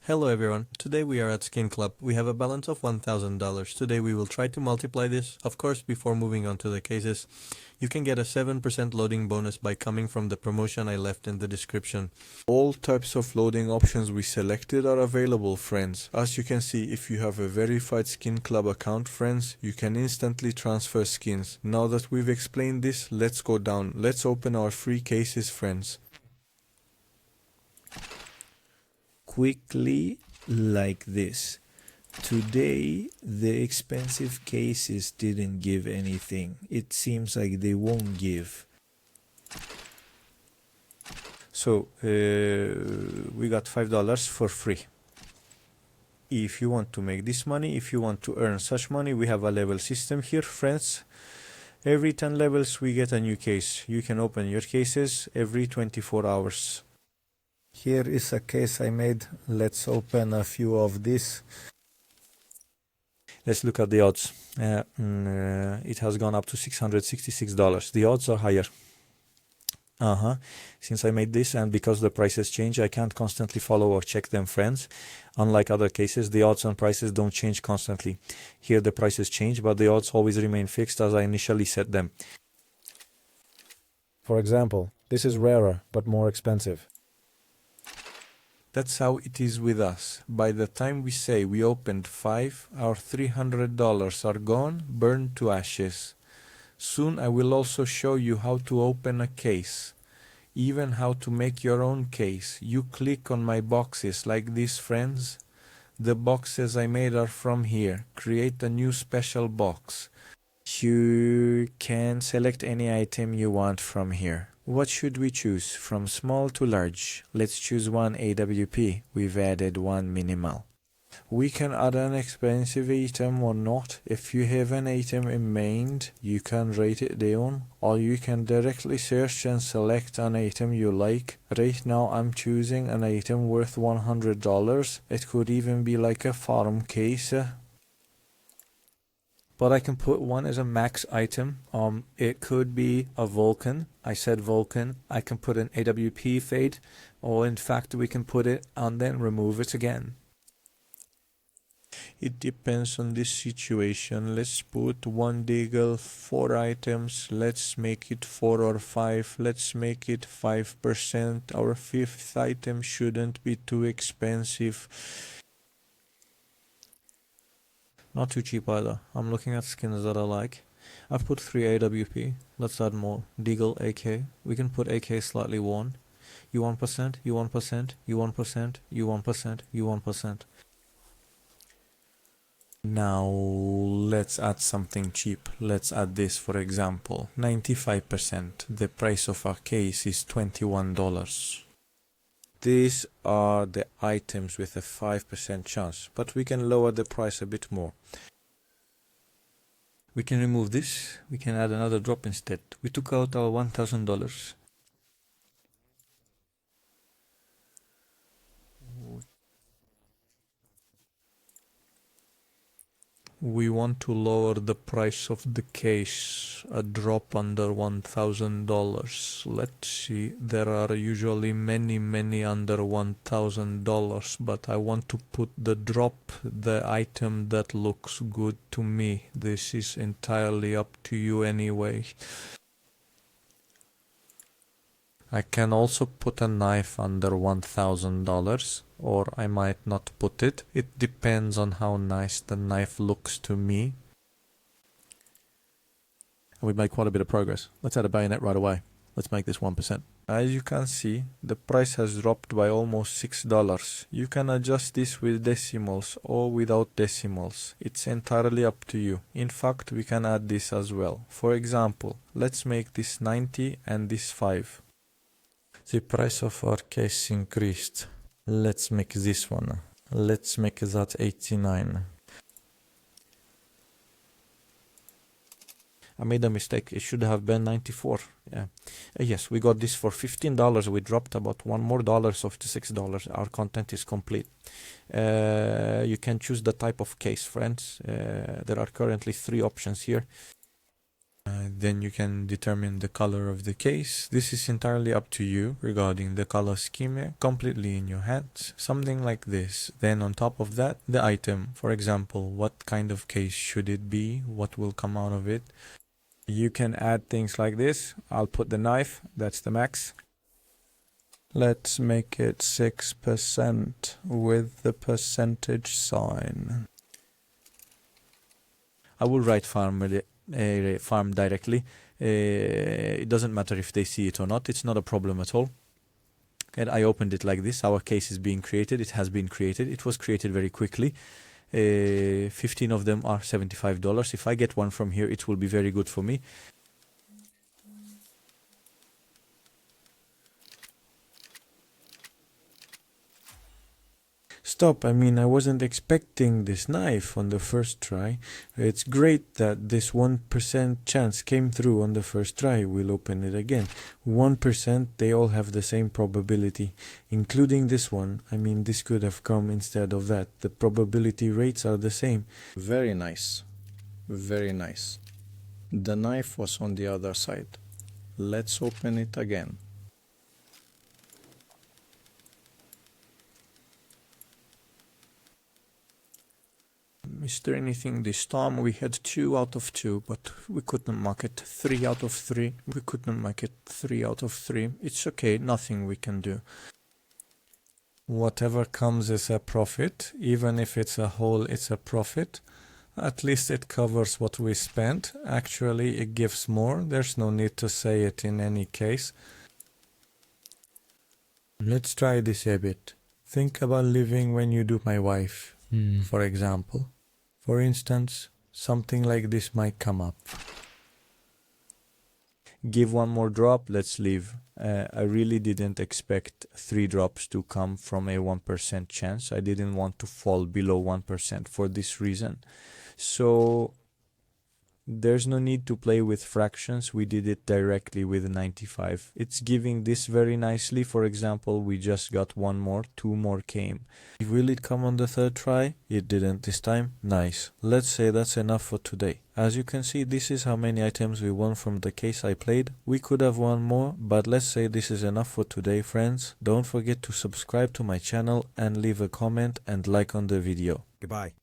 Hello everyone, today we are at Skinclub. We have a balance of $1,000. Today we will try to multiply this. Of course, before moving on to the cases, you can get a 7% loading bonus by coming from the promotion I left in the description. All types of loading options we selected are available, friends. As you can see, if you have a verified Skinclub account, friends, you can instantly transfer skins. Now that we've explained this, let's go down. Let's open our free cases, friends. Quickly, like this. Today the expensive cases didn't give anything. It seems like they won't give. So we got $5 for free. If you want to make this money, if you want to earn such money, we have a level system here, friends. Every 10 levels we get a new case. You can open your cases every 24 hours. Here is a case I made. Let's open a few of these. Let's look at the odds. It has gone up to $666. The odds are higher. Since I made this and because the prices change, I can't constantly follow or check them, friends. Unlike other cases, the odds and prices don't change constantly. Here the prices change, but the odds always remain fixed as I initially set them. For example, this is rarer but more expensive. That's how it is with us. By the time we say we opened 5, our $300 are gone, burned to ashes. Soon I will also show you how to open a case, even how to make your own case. You click on my boxes like this, friends. The boxes I made are from here. Create a new special box. You can select any item you want from here. What should we choose? From small to large. Let's choose one AWP. We've added one minimal. We can add an expensive item or not. If you have an item in mind, you can write it down, or you can directly search and select an item you like. Right now I'm choosing an item worth $100. It could even be like a farm case. But I can put one as a max item. It could be a Vulcan. I said Vulcan. I can put an AWP fade, or in fact we can put it and then remove it again. It depends on this situation. Let's put one deagle, 4 items. Let's make it 4 or 5. Let's make it 5%. Our 5th item shouldn't be too expensive. Not too cheap either. I'm looking at skins that I like. I've put 3 AWP. Let's add more. Deagle, AK. We can put AK slightly worn. You 1%, you 1%, you 1%, you 1%, you 1%. Now let's add something cheap. Let's add this, for example. 95%. The price of our case is $21. These are the items with a 5% chance, but we can lower the price a bit more. We can remove this. We can add another drop instead. We took out our $1,000. We want to lower the price of the case, a drop under $1,000. Let's see, there are usually many under $1,000, but I want to put the drop, the item that looks good to me. This is entirely up to you anyway. I can also put a knife under $1,000, or I might not put it. It depends on how nice the knife looks to me. And we've made quite a bit of progress. Let's add a bayonet right away. Let's make this 1%. As you can see, the price has dropped by almost $6. You can adjust this with decimals or without decimals. It's entirely up to you. In fact, we can add this as well. For example, let's make this 90 and this 5. The price of our case increased. Let's make this one. Let's make that 89. I made a mistake. It should have been 94. Yeah. Yes, we got this for $15. We dropped about $1 more of $6. Our content is complete. You can choose the type of case, friends. There are currently 3 options here. Then you can determine the color of the case. This is entirely up to you regarding the color scheme, completely in your hands. Something like this. Then on top of that, the item. For example, what kind of case should it be? What will come out of it? You can add things like this. I'll put the knife, that's the max. Let's make it 6% with the percentage sign. I will write farm directly. It doesn't matter if they see it or not. It's not a problem at all. And I opened it like this. Our case is being created. It has been created. It was created very quickly. 15 of them are $75. If I get one from here, it will be very good for me. Stop, I mean, I wasn't expecting this knife on the first try. It's great that this 1% chance came through on the first try. We'll open it again. 1%, they all have the same probability, including this one. I mean, this could have come instead of that. The probability rates are the same. Very nice. Very nice. The knife was on the other side. Let's open it again. Is there anything this time? We had 2 out of 2, but we couldn't mark it. 3 out of 3. We couldn't make it 3 out of 3. It's okay, nothing we can do. Whatever comes is a profit. Even if it's a hole, it's a profit. At least it covers what we spent. Actually, it gives more. There's no need to say it in any case. Let's try this a bit. Think about living when you do my wife, for example. For instance, something like this might come up. Give one more drop, let's leave. I really didn't expect 3 drops to come from a 1% chance. I didn't want to fall below 1% for this reason. So there's no need to play with fractions. We did it directly with 95. It's giving this very nicely. For example, we just got 1 more, 2 more came. Will it come on the third try? It didn't this time. Nice. Let's say that's enough for today. As you can see, this is how many items we won from the case I played. We could have won more, but let's say this is enough for today, friends. Don't forget to subscribe to my channel and leave a comment and like on the video. Goodbye.